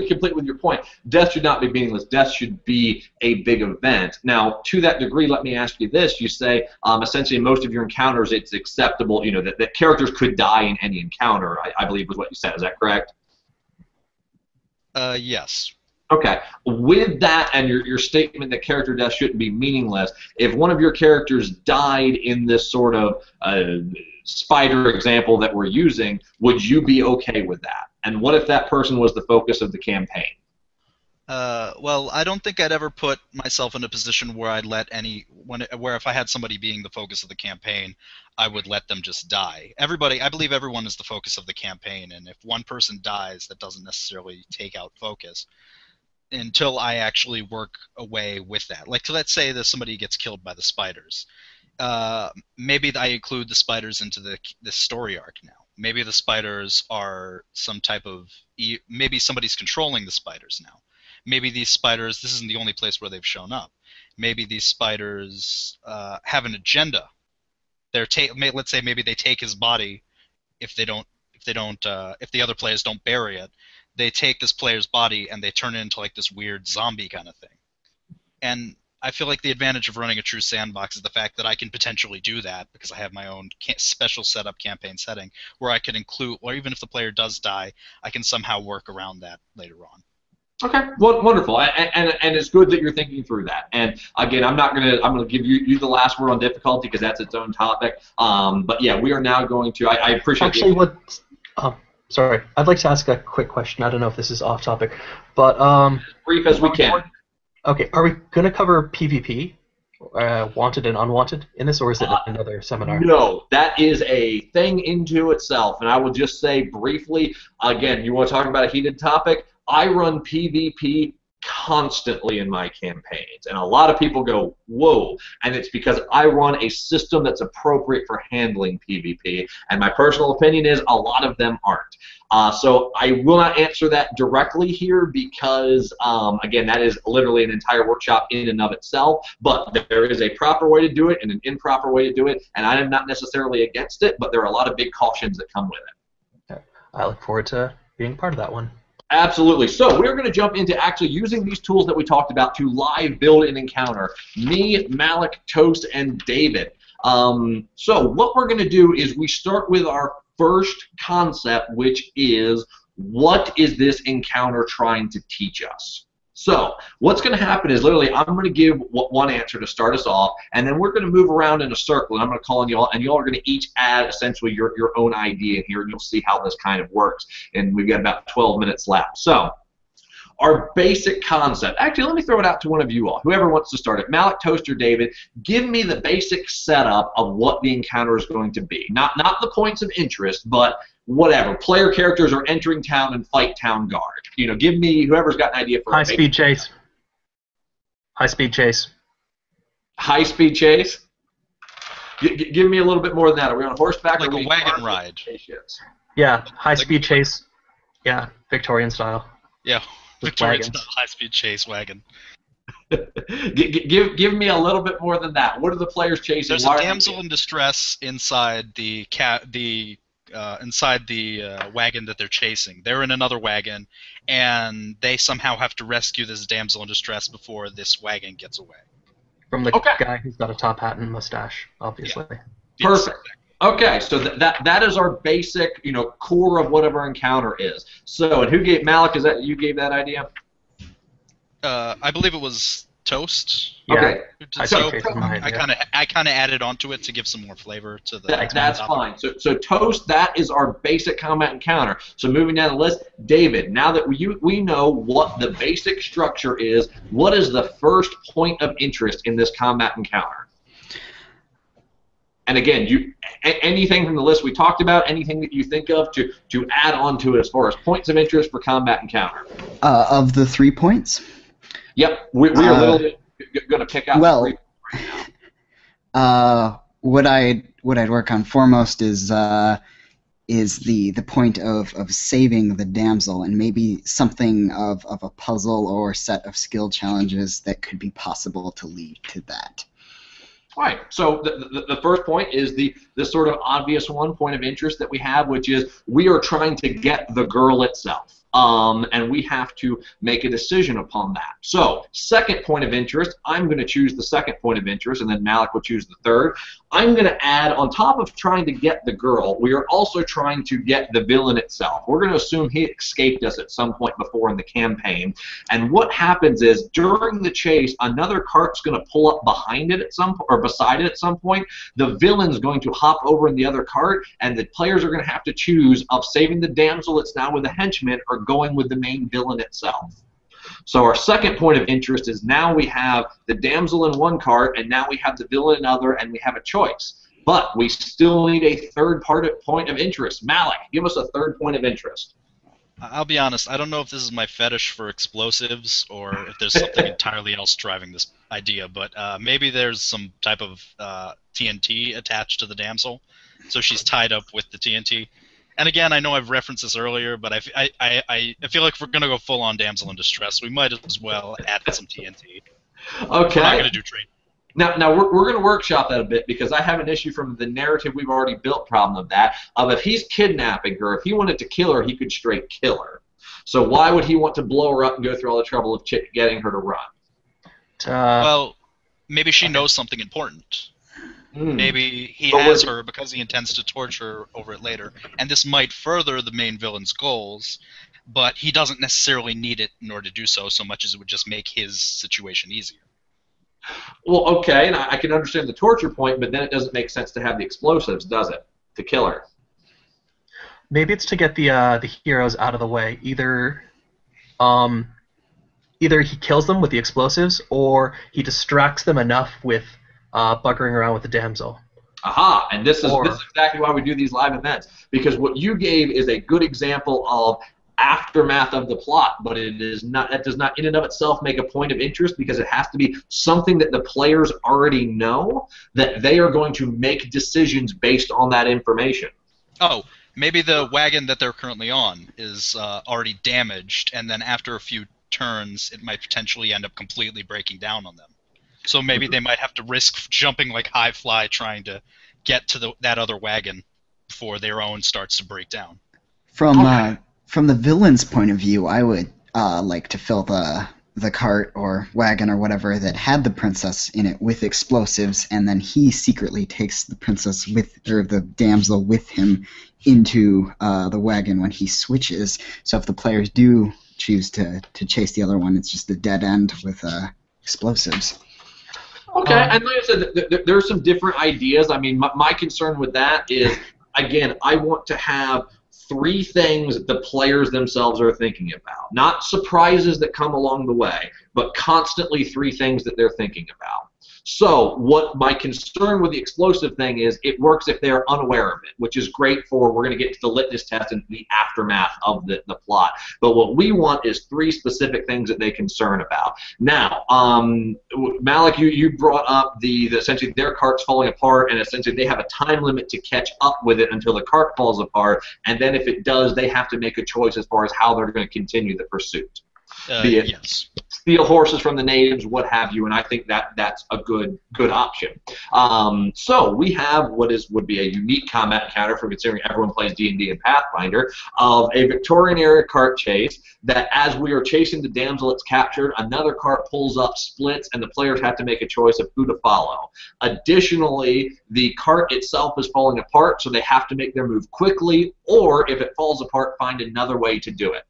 B: completely with your point. Death should not be meaningless. Death should be a big event. Now, to that degree, let me ask you this. You say essentially in most of your encounters it's acceptable, that characters could die in any encounter, I believe was what you said. Is that correct?
C: Yes.
B: Okay. With that and your statement that character death shouldn't be meaningless, if one of your characters died in this sort of spider example that we're using, would you be okay with that? And what if that person was the focus of the campaign?
C: Well, I don't think I'd ever put myself in a position where I'd let where if I had somebody being the focus of the campaign, I would let them just die. I believe everyone is the focus of the campaign, and if one person dies, that doesn't necessarily take out focus until I actually work away with that. Like, let's say that somebody gets killed by the spiders. Maybe I include the spiders into the story arc now. Maybe the spiders are some type of maybe somebody's controlling the spiders now. Maybe these spiders, this isn't the only place where they've shown up. Maybe these spiders have an agenda. Let's say maybe they take his body if the other players don't bury it. They take this player's body and they turn it into like this weird zombie kind of thing. And I feel like the advantage of running a true sandbox is the fact that I can potentially do that because I have my own special setup campaign setting where I can include, or even if the player does die, I can somehow work around that later on.
B: Okay, wonderful, and it's good that you're thinking through that. And again, I'm gonna give you the last word on difficulty because that's its own topic. But yeah, we are now going to. I appreciate.
D: Actually, sorry, I'd like to ask a quick question. I don't know if this is off topic, but
B: brief as we can.
D: Okay, are we gonna cover PvP, wanted and unwanted in this, or is it another seminar?
B: No, that is a thing into itself, and I will just say briefly. Again, you want to talk about a heated topic? I run PvP constantly in my campaigns, and a lot of people go, whoa, and it's because I run a system that's appropriate for handling PvP, and my personal opinion is a lot of them aren't. So I will not answer that directly here because, again, that is literally an entire workshop in and of itself, but there is a proper way to do it and an improper way to do it, and I am not necessarily against it, but there are a lot of big cautions that come with it.
D: Okay. I look forward to being part of that one.
B: Absolutely. So we're going to jump into actually using these tools that we talked about to live build an encounter. Me, Malik, Toast, and David. So what we're going to do is we start with our first concept, which is what is this encounter trying to teach us? So what's going to happen is literally I'm going to give one answer to start us off, and then we're going to move around in a circle, and I'm going to call on y'all, and y'all are going to each add essentially your own idea here, and you'll see how this kind of works. And we've got about 12 minutes left. So our basic concept. Actually, let me throw it out to one of you all. Whoever wants to start it. Malik, Toast, or David, give me the basic setup of what the encounter is going to be. Not the points of interest, but whatever. Player characters are entering town and fight town guard. You know, give me whoever's got an idea for
D: high-speed chase. High-speed chase.
B: High-speed chase? Give me a little bit more than that. Are we on horseback?
C: Like a wagon ride.
D: Yeah, high-speed chase. Yeah, Victorian style.
C: Yeah, Victorian style high-speed chase wagon.
B: Give me a little bit more than that. What are the players chasing?
C: There's a damsel in distress inside the wagon that they're chasing. They're in another wagon, and they somehow have to rescue this damsel in distress before this wagon gets away.
D: From the guy who's got a top hat and mustache, obviously.
B: Yeah. Perfect. Okay, so that is our basic, core of whatever encounter is. So, and who gave Malik? Is that you gave that idea?
C: I believe it was Toast.
D: Yeah.
B: Okay.
C: So I kind of added onto it to give some more flavor to the.
B: That's fine. So Toast, that is our basic combat encounter. So moving down the list, David. Now that we know what the basic structure is, what is the first point of interest in this combat encounter? And again, anything from the list we talked about, anything that you think of to add on to it as far as points of interest for combat encounter.
E: Of the 3 points.
B: Yep, we are literally going to pick out.
E: Well, what I'd work on foremost is the point of saving the damsel, and maybe something of a puzzle or set of skill challenges that could be possible to lead to that.
B: All right, so the first point is the sort of obvious point of interest that we have, which is we are trying to get the girl itself. And we have to make a decision upon that. So, second point of interest, I'm going to choose the second point of interest, and then Malik will choose the third. I'm going to add, on top of trying to get the girl, we are also trying to get the villain itself. We're going to assume he escaped us at some point before in the campaign. And what happens is, during the chase, another cart's going to pull up behind it or beside it at some point. The villain's going to hop over in the other cart, and the players are going to have to choose of saving the damsel that's now with the henchman or going with the main villain itself. So our second point of interest is now we have the damsel in one cart, and now we have the villain in another, and we have a choice. But we still need a third point of interest. Malik, give us a third point of interest.
C: I'll be honest, I don't know if this is my fetish for explosives or if there's something entirely else driving this idea, but maybe there's some type of TNT attached to the damsel, so she's tied up with the TNT. And again, I know I've referenced this earlier, but I feel like if we're going to go full-on damsel in distress, we might as well add some TNT.
B: Okay.
C: We're not going to do trade.
B: Now we're going to workshop that a bit because I have an issue from the narrative we've already built problem of that. If he's kidnapping her, if he wanted to kill her, he could straight kill her. So why would he want to blow her up and go through all the trouble of getting her to run?
C: Well, maybe she knows something important. Maybe he has her because he intends to torture her over it later, and this might further the main villain's goals, but he doesn't necessarily need it in order to do so much as it would just make his situation easier.
B: Well, okay, and I can understand the torture point, but then it doesn't make sense to have the explosives, does it? To kill her.
D: Maybe it's to get the heroes out of the way. Either he kills them with the explosives, or he distracts them enough with buggering around with the damsel.
B: Aha! And this is exactly why we do these live events, because what you gave is a good example of aftermath of the plot, but it is not. That does not in and of itself make a point of interest because it has to be something that the players already know that they are going to make decisions based on that information.
C: Oh, maybe the wagon that they're currently on is already damaged, and then after a few turns, it might potentially end up completely breaking down on them. So maybe they might have to risk jumping like high fly trying to get to that other wagon before their own starts to break down.
E: From the villain's point of view, I would like to fill the cart or wagon or whatever that had the princess in it with explosives, and then he secretly takes the princess or the damsel with him into the wagon when he switches. So if the players do choose to chase the other one, it's just a dead end with explosives.
B: Okay, and like I said, there are some different ideas. I mean, my concern with that is, again, I want to have 3 things the players themselves are thinking about. Not surprises that come along the way, but constantly 3 things that they're thinking about. So what my concern with the explosive thing is, it works if they're unaware of it, which is great for, we're going to get to the litmus test and the aftermath of the plot. But what we want is 3 specific things that they concern about. Now, Malik, you brought up the essentially their cart's falling apart, and essentially they have a time limit to catch up with it until the cart falls apart, and then if it does, they have to make a choice as far as how they're going to continue the pursuit.
C: Yes.
B: Steal horses from the natives, what have you, and I think that's a good option. So we have what would be a unique combat encounter for considering everyone plays D&D and Pathfinder of a Victorian era cart chase that as we are chasing the damsel it's captured, another cart pulls up, splits, and the players have to make a choice of who to follow. Additionally, the cart itself is falling apart, so they have to make their move quickly, or if it falls apart, find another way to do it.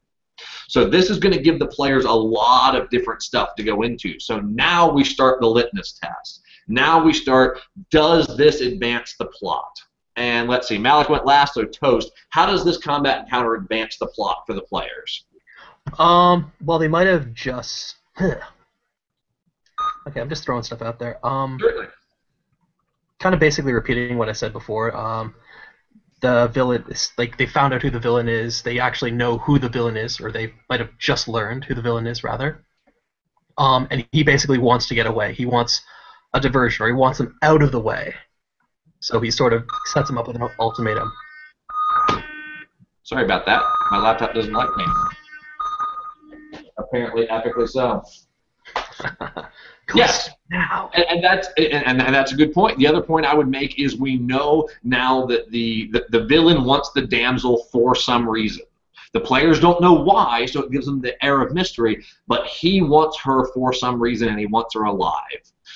B: So this is going to give the players a lot of different stuff to go into. So now we start the litmus test. Now we start, does this advance the plot? And let's see, Malik went last, so Toast. How does this combat encounter advance the plot for the players?
D: Well, they might have just... Okay, I'm just throwing stuff out there.
B: Certainly.
D: Kind of basically repeating what I said before. The villain, like, they found out who the villain is. They actually know who the villain is, or they might have just learned who the villain is, rather. And he basically wants to get away. He wants a diversion, or he wants them out of the way. So he sort of sets them up with an ultimatum.
B: Sorry about that. My laptop doesn't like me. Apparently, epically so. Yes,
D: now.
B: And that's a good point. The other point I would make is we know now that the villain wants the damsel for some reason. The players don't know why, so it gives them the air of mystery, but he wants her for some reason, and he wants her alive.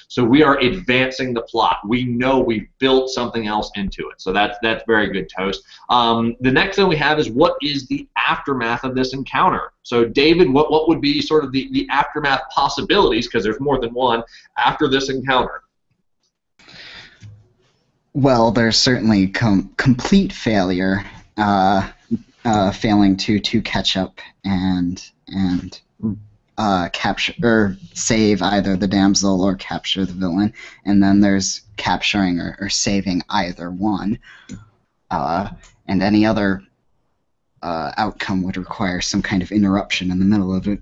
B: So we are advancing the plot. We know we've built something else into it. So that's very good, Toast. The next thing we have is, what is the aftermath of this encounter? So David, what would be sort of the aftermath possibilities, because there's more than one, after this encounter?
E: Well, there's certainly complete failure, failing to catch up and capture or save either the damsel or capture the villain, and then there's capturing or saving either one, and any other outcome would require some kind of interruption in the middle of it.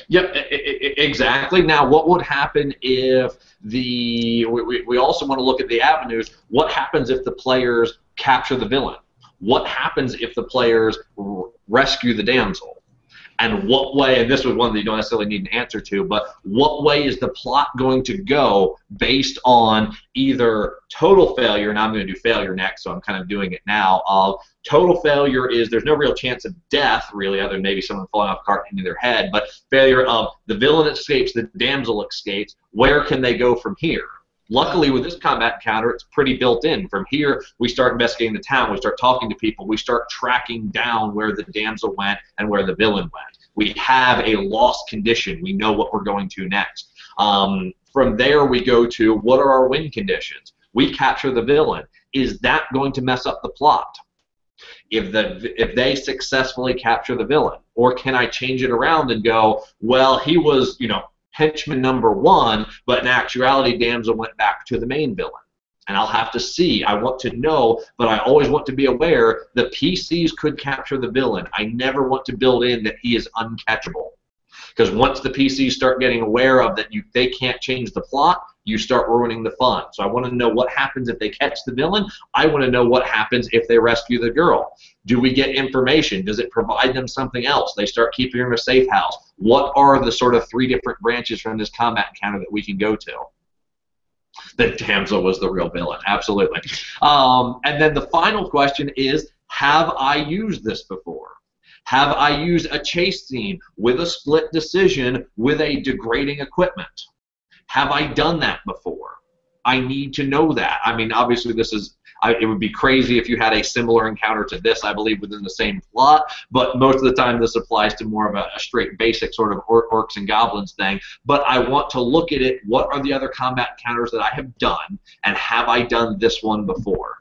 B: Yep, exactly. Now, what would happen if we also want to look at the avenues. What happens if the players capture the villain? What happens if the players rescue the damsel? And what way, and this was one that you don't necessarily need an answer to, but what way is the plot going to go based on either total failure, and I'm going to do failure next, so I'm kind of doing it now. Total failure is there's no real chance of death, really, other than maybe someone falling off a cart into their head, but failure of the villain escapes, the damsel escapes, where can they go from here? Luckily, with this combat encounter, it's pretty built in. From here, we start investigating the town, we start talking to people, we start tracking down where the damsel went and where the villain went. We have a lost condition. We know what we're going to next. From there, we go to what are our win conditions? We capture the villain. Is that going to mess up the plot? If they successfully capture the villain, or can I change it around and go, well, he was, henchman number 1, but in actuality, damsel went back to the main villain. And I'll have to see. I want to know, but I always want to be aware the PCs could capture the villain. I never want to build in that he is uncatchable. Because once the PCs start getting aware of that they can't change the plot, you start ruining the fun. So I want to know what happens if they catch the villain. I want to know what happens if they rescue the girl. Do we get information? Does it provide them something else? They start keeping her in a safe house. What are the sort of 3 different branches from this combat encounter that we can go to? The damsel was the real villain, absolutely. And then the final question is, have I used this before? Have I used a chase scene with a split decision with a degrading equipment? Have I done that before? I need to know that. I mean, obviously this is, it would be crazy if you had a similar encounter to this, I believe, within the same plot, but most of the time this applies to more of a straight basic sort of orcs and goblins thing. But I want to look at it, what are the other combat encounters that I have done, and have I done this one before?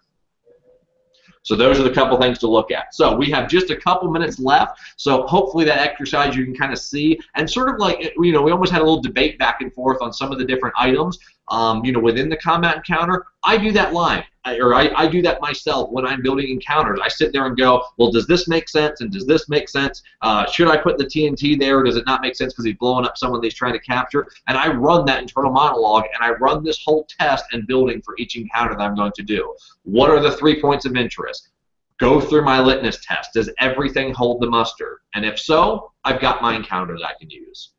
B: So those are the couple things to look at. So we have just a couple minutes left, so hopefully that exercise you can kind of see, and sort of like, we almost had a little debate back and forth on some of the different items, within the combat encounter. I do that live, or I do that myself when I'm building encounters. I sit there and go, well, does this make sense, and does this make sense? Should I put the TNT there, or does it not make sense because he's blowing up someone that he's trying to capture? And I run that internal monologue, and I run this whole test and building for each encounter that I'm going to do. What are the 3 points of interest? Go through my litmus test. Does everything hold the muster? And if so, I've got my encounter that I can use.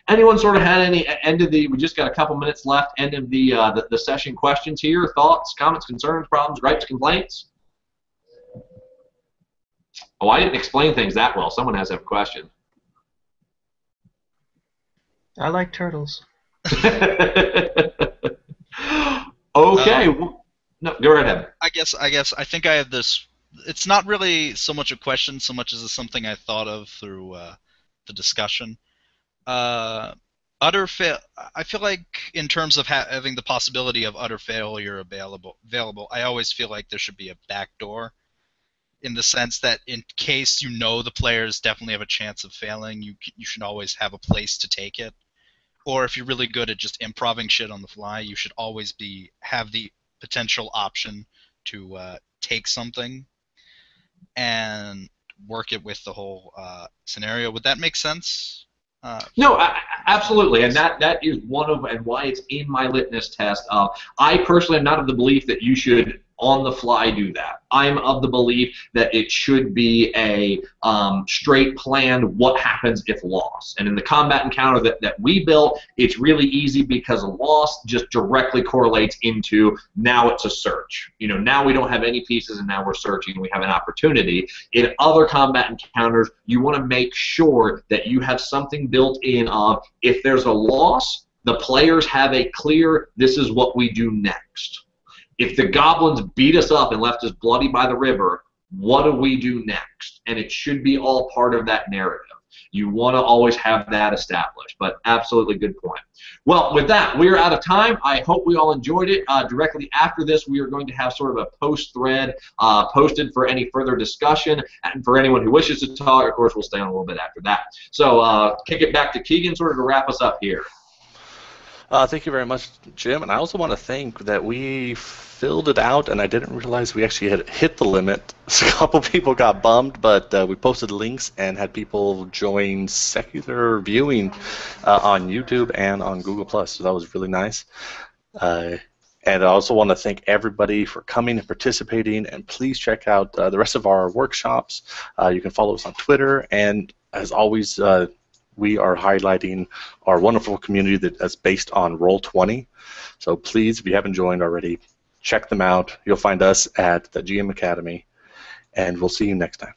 B: Anyone sort of had any end of the? We just got a couple minutes left. End of the session. Questions here? Thoughts, comments, concerns, problems, gripes, complaints? Oh, I didn't explain things that well. Someone has to have a question.
D: I like turtles.
B: Okay. No, go right ahead.
C: I guess I think I have this. It's not really so much a question, so much as it's something I thought of through the discussion. I feel like in terms of having the possibility of utter failure available, I always feel like there should be a backdoor, in the sense that in case the players definitely have a chance of failing, you should always have a place to take it. Or if you're really good at just improvising shit on the fly, you should always have the potential option to take something and work it with the whole scenario. Would that make sense?
B: No, absolutely, and that is one of and why it's in my litmus test. I personally am not of the belief that you should on the fly do that. I'm of the belief that it should be a straight planned what happens if lost. And in the combat encounter that we built, it's really easy because a loss just directly correlates into now it's a search. Now we don't have any pieces and now we're searching and we have an opportunity. In other combat encounters, you want to make sure that you have something built in of if there's a loss, the players have a clear, this is what we do next. If the goblins beat us up and left us bloody by the river, what do we do next? And it should be all part of that narrative. You want to always have that established, but absolutely good point. Well, with that, we are out of time. I hope we all enjoyed it. Directly after this, we are going to have sort of a post thread posted for any further discussion, and for anyone who wishes to talk, of course, we'll stay on a little bit after that. So kick it back to Keegan sort of to wrap us up here.
A: Thank you very much, Jim. And I also want to thank that we filled it out, and I didn't realize we actually had hit the limit. So a couple people got bummed, but we posted links and had people join secular viewing on YouTube and on Google+. So that was really nice. And I also want to thank everybody for coming and participating, and please check out the rest of our workshops. You can follow us on Twitter, and as always, we are highlighting our wonderful community that's based on Roll20. So please, if you haven't joined already, check them out. You'll find us at the GM Academy, and we'll see you next time.